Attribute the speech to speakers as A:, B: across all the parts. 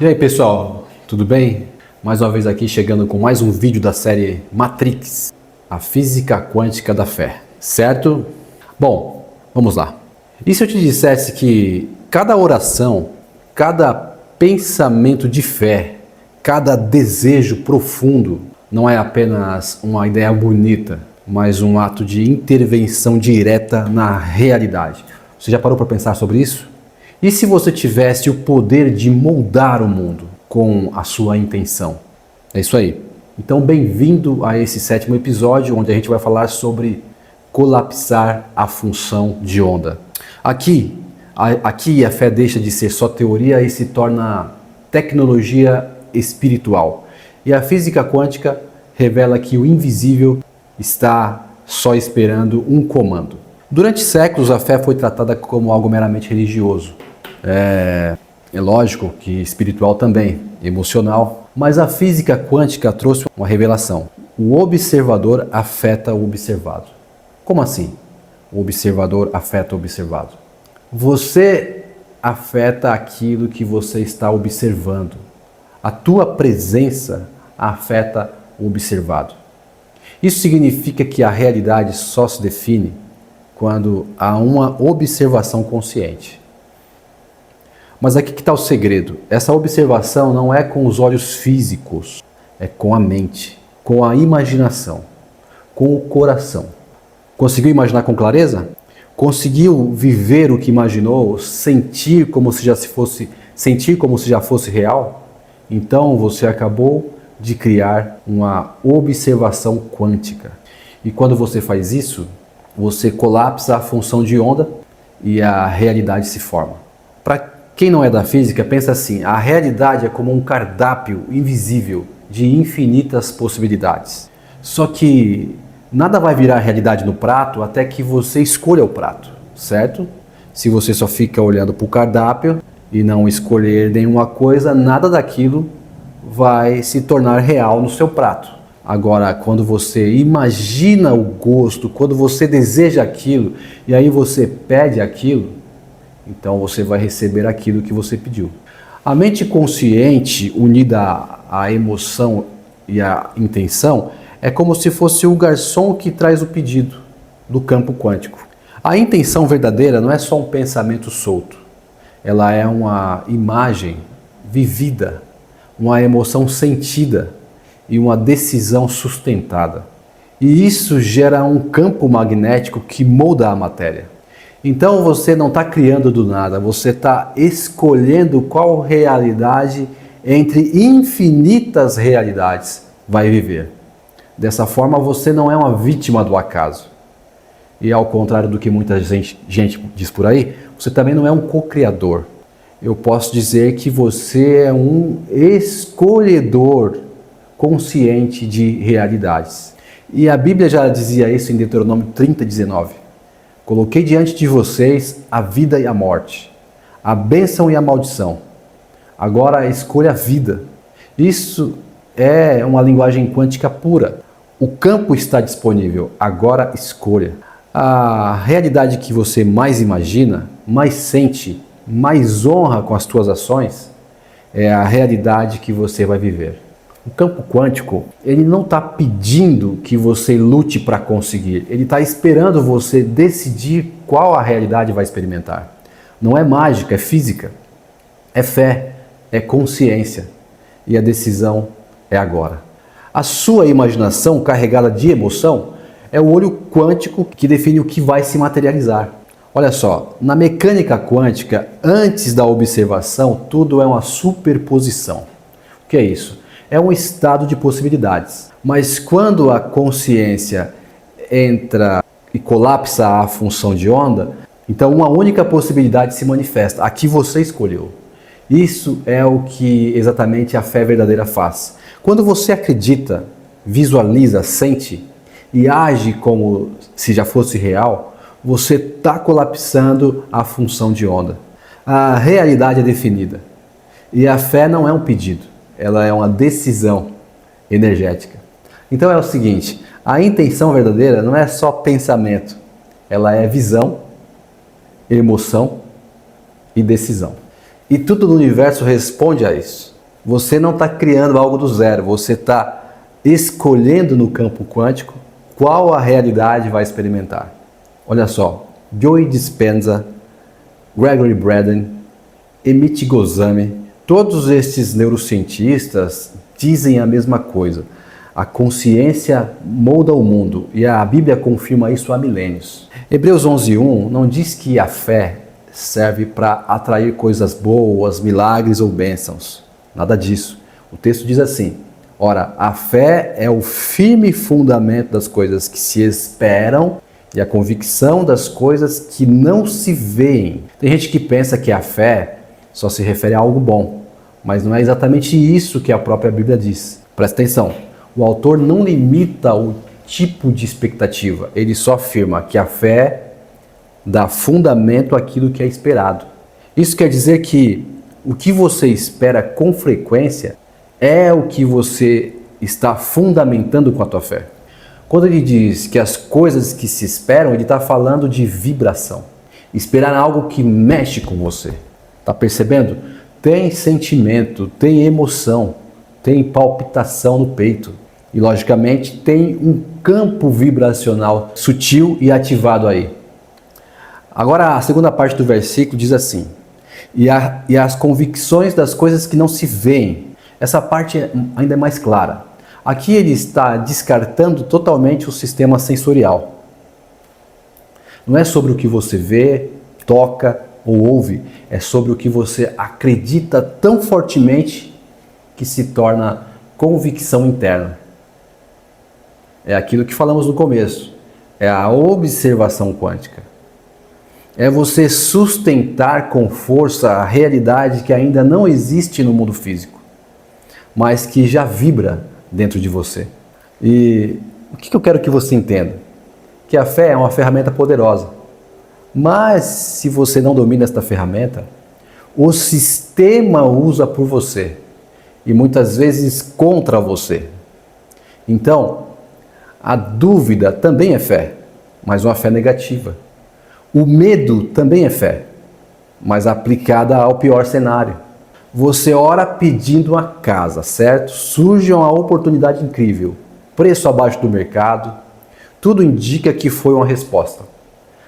A: E aí pessoal, tudo bem? Mais uma vez aqui chegando com mais um vídeo da série Matrix, a física quântica da fé, certo? Bom, vamos lá. E se eu te dissesse que cada oração, cada pensamento de fé, cada desejo profundo não é apenas uma ideia bonita, mas um ato de intervenção direta na realidade? Você já parou para pensar sobre isso? E se você tivesse o poder de moldar o mundo com a sua intenção? É isso aí. Então, bem-vindo a esse 7º episódio, onde a gente vai falar sobre colapsar a função de onda. Aqui a fé deixa de ser só teoria e se torna tecnologia espiritual. E a física quântica revela que o invisível está só esperando um comando. Durante séculos, a fé foi tratada como algo meramente religioso. É lógico que espiritual também, emocional, mas a física quântica trouxe uma revelação. O observador afeta o observado. Como assim? O observador afeta o observado. Você afeta aquilo que você está observando. A tua presença afeta o observado. Isso significa que a realidade só se define quando há uma observação consciente. Mas aqui que está o segredo. Essa observação não é com os olhos físicos, é com a mente, com a imaginação, com o coração. Conseguiu imaginar com clareza? Conseguiu viver o que imaginou, sentir como se já fosse real? Então você acabou de criar uma observação quântica. E quando você faz isso, você colapsa a função de onda e a realidade se forma. Para quem não é da física, pensa assim: a realidade é como um cardápio invisível de infinitas possibilidades. Só que nada vai virar realidade no prato até que você escolha o prato, certo? Se você só fica olhando para o cardápio e não escolher nenhuma coisa, nada daquilo vai se tornar real no seu prato. Agora, quando você imagina o gosto, quando você deseja aquilo e aí você pede aquilo, então você vai receber aquilo que você pediu. A mente consciente, unida à emoção e à intenção, é como se fosse o garçom que traz o pedido do campo quântico. A intenção verdadeira não é só um pensamento solto. Ela é uma imagem vivida, uma emoção sentida e uma decisão sustentada. E isso gera um campo magnético que molda a matéria. Então você não está criando do nada, você está escolhendo qual realidade entre infinitas realidades vai viver. Dessa forma você não é uma vítima do acaso. E ao contrário do que muita gente diz por aí, você também não é um co-criador. Eu posso dizer que você é um escolhedor consciente de realidades. E a Bíblia já dizia isso em Deuteronômio 30:19. Coloquei diante de vocês a vida e a morte, a bênção e a maldição. Agora escolha a vida. Isso é uma linguagem quântica pura. O campo está disponível, agora escolha. A realidade que você mais imagina, mais sente, mais honra com as suas ações, é a realidade que você vai viver. O campo quântico, ele não está pedindo que você lute para conseguir, ele está esperando você decidir qual a realidade vai experimentar. Não é mágica, é física, é fé, é consciência e a decisão é agora. A sua imaginação carregada de emoção é o olho quântico que define o que vai se materializar. Olha só, na mecânica quântica, antes da observação, tudo é uma superposição. O que é isso? É um estado de possibilidades. Mas quando a consciência entra e colapsa a função de onda, então uma única possibilidade se manifesta, a que você escolheu. Isso é o que exatamente a fé verdadeira faz. Quando você acredita, visualiza, sente e age como se já fosse real, você está colapsando a função de onda. A realidade é definida. E a fé não é um pedido. Ela é uma decisão energética. Então é o seguinte, a intenção verdadeira não é só pensamento, ela é visão, emoção e decisão. E tudo no universo responde a isso. Você não está criando algo do zero, você está escolhendo no campo quântico qual a realidade vai experimentar. Olha só, Joe Dispenza, Gregory Braden, Emmett Gozami, todos estes neurocientistas dizem a mesma coisa. A consciência molda o mundo e a Bíblia confirma isso há milênios. Hebreus 11:1 não diz que a fé serve para atrair coisas boas, milagres ou bênçãos. Nada disso. O texto diz assim: ora, a fé é o firme fundamento das coisas que se esperam e a convicção das coisas que não se veem. Tem gente que pensa que a fé só se refere a algo bom, mas não é exatamente isso que a própria Bíblia diz. Presta atenção. O autor não limita o tipo de expectativa, ele só afirma que a fé dá fundamento àquilo que é esperado. Isso quer dizer que o que você espera com frequência é o que você está fundamentando com a tua fé. Quando ele diz que as coisas que se esperam, ele está falando de vibração. Esperar algo que mexe com você. Está percebendo? Tem sentimento, tem emoção, tem palpitação no peito. E, logicamente, tem um campo vibracional sutil e ativado aí. Agora, a segunda parte do versículo diz assim: e as convicções das coisas que não se veem. Essa parte ainda é mais clara. Aqui ele está descartando totalmente o sistema sensorial. Não é sobre o que você vê, toca ou ouve, é sobre o que você acredita tão fortemente que se torna convicção interna. É aquilo que falamos no começo, é a observação quântica. É você sustentar com força a realidade que ainda não existe no mundo físico, mas que já vibra dentro de você. E o que eu quero que você entenda? Que a fé é uma ferramenta poderosa, mas se você não domina esta ferramenta, o sistema usa por você e muitas vezes contra você. Então, a dúvida também é fé, mas uma fé negativa. O medo também é fé, mas aplicada ao pior cenário. Você ora pedindo uma casa, certo? Surge uma oportunidade incrível, preço abaixo do mercado, tudo indica que foi uma resposta.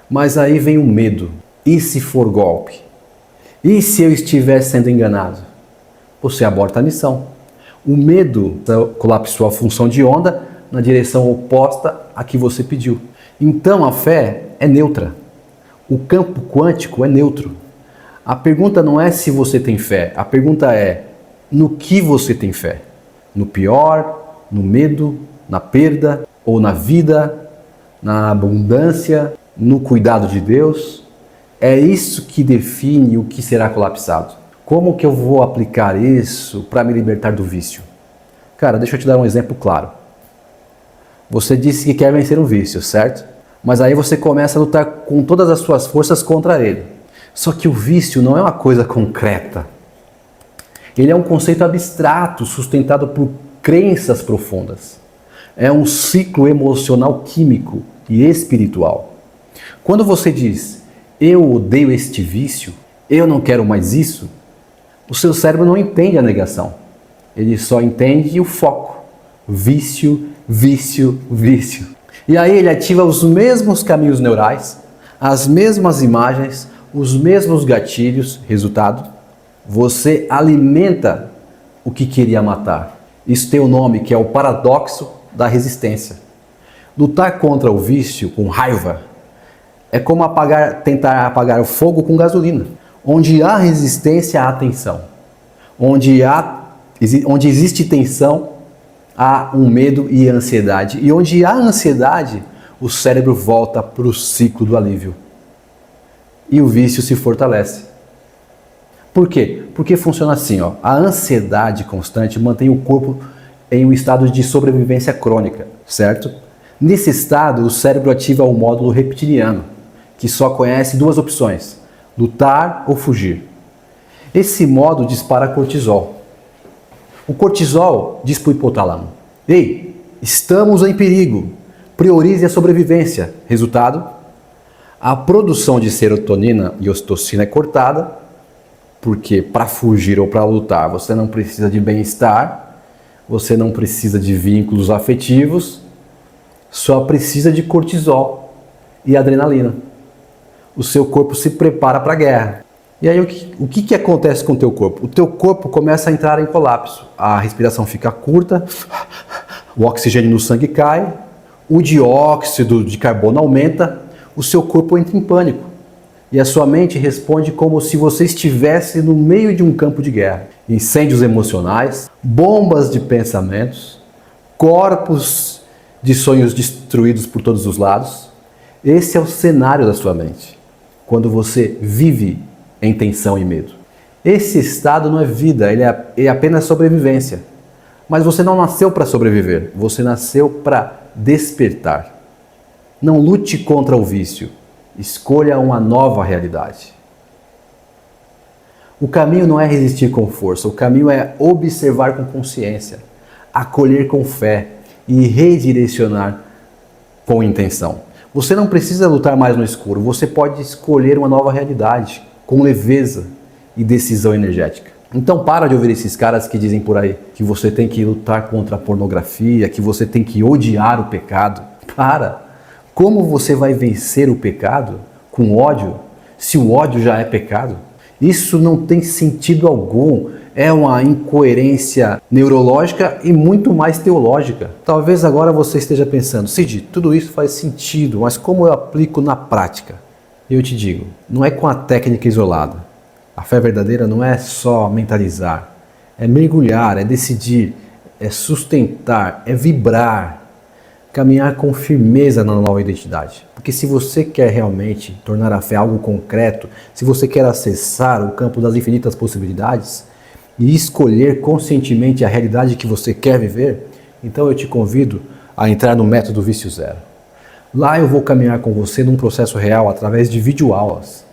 A: Mas aí vem o medo. E se for golpe? E se eu estiver sendo enganado? Você aborta a missão. O medo colapsou a função de onda na direção oposta à que você pediu. Então a fé é neutra. O campo quântico é neutro. A pergunta não é se você tem fé, a pergunta é no que você tem fé. No pior, no medo, na perda, ou na vida, na abundância, no cuidado de Deus. É isso que define o que será colapsado. Como que eu vou aplicar isso para me libertar do vício? Cara, deixa eu te dar um exemplo claro. Você disse que quer vencer um vício, certo? Mas aí você começa a lutar com todas as suas forças contra ele. Só que o vício não é uma coisa concreta. Ele é um conceito abstrato, sustentado por crenças profundas. É um ciclo emocional químico e espiritual. Quando você diz, eu odeio este vício, eu não quero mais isso, o seu cérebro não entende a negação. Ele só entende o foco. Vício, vício, vício. E aí ele ativa os mesmos caminhos neurais, as mesmas imagens, os mesmos gatilhos. Resultado, você alimenta o que queria matar. Isso tem um nome que é o paradoxo da resistência. Lutar contra o vício com raiva é como tentar apagar o fogo com gasolina. Onde há resistência, há tensão. Onde existe tensão, há um medo e ansiedade. E onde há ansiedade, o cérebro volta para o ciclo do alívio. E o vício se fortalece. Por quê? Porque funciona assim, ó. A ansiedade constante mantém o corpo em um estado de sobrevivência crônica, certo? Nesse estado, o cérebro ativa o módulo reptiliano, que só conhece duas opções: lutar ou fugir. Esse módulo dispara cortisol. O cortisol diz para o hipotálamo: ei, estamos em perigo, priorize a sobrevivência. Resultado, a produção de serotonina e ocitocina é cortada, Porque para fugir ou para lutar, você não precisa de bem-estar, você não precisa de vínculos afetivos, só precisa de cortisol e adrenalina. O seu corpo se prepara para a guerra. E aí o que acontece com o teu corpo? O teu corpo começa a entrar em colapso. A respiração fica curta, o oxigênio no sangue cai, o dióxido de carbono aumenta, o seu corpo entra em pânico. E a sua mente responde como se você estivesse no meio de um campo de guerra. Incêndios emocionais, bombas de pensamentos, corpos de sonhos destruídos por todos os lados. Esse é o cenário da sua mente, quando você vive em tensão e medo. Esse estado não é vida, ele é apenas sobrevivência. Mas você não nasceu para sobreviver, você nasceu para despertar. Não lute contra o vício. Escolha uma nova realidade. O caminho não é resistir com força, o caminho é observar com consciência, acolher com fé e redirecionar com intenção. Você não precisa lutar mais no escuro, você pode escolher uma nova realidade, com leveza e decisão energética. Então para de ouvir esses caras que dizem por aí que você tem que lutar contra a pornografia, que você tem que odiar o pecado. Para! Como você vai vencer o pecado com ódio, se o ódio já é pecado? Isso não tem sentido algum, é uma incoerência neurológica e muito mais teológica. Talvez agora você esteja pensando, Cid, tudo isso faz sentido, mas como eu aplico na prática? Eu te digo, não é com a técnica isolada. A fé verdadeira não é só mentalizar, é mergulhar, é decidir, é sustentar, é vibrar. Caminhar com firmeza na nova identidade. Porque se você quer realmente tornar a fé algo concreto, se você quer acessar o campo das infinitas possibilidades e escolher conscientemente a realidade que você quer viver, então eu te convido a entrar no método Vício Zero. Lá eu vou caminhar com você num processo real através de videoaulas.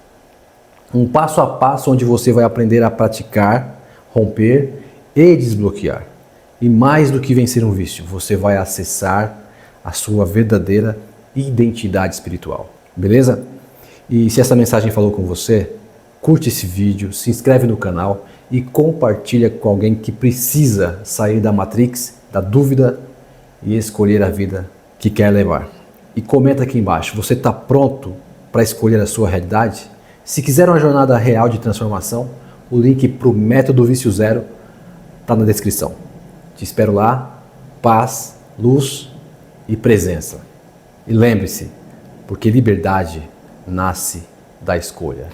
A: Um passo a passo onde você vai aprender a praticar, romper e desbloquear. E mais do que vencer um vício, você vai acessar a sua verdadeira identidade espiritual. Beleza? E se essa mensagem falou com você, curte esse vídeo, se inscreve no canal e compartilha com alguém que precisa sair da Matrix, da dúvida e escolher a vida que quer levar. E comenta aqui embaixo, você está pronto para escolher a sua realidade? Se quiser uma jornada real de transformação, o link para o Método Vício Zero está na descrição. Te espero lá. Paz, luz e presença. E lembre-se, porque liberdade nasce da escolha.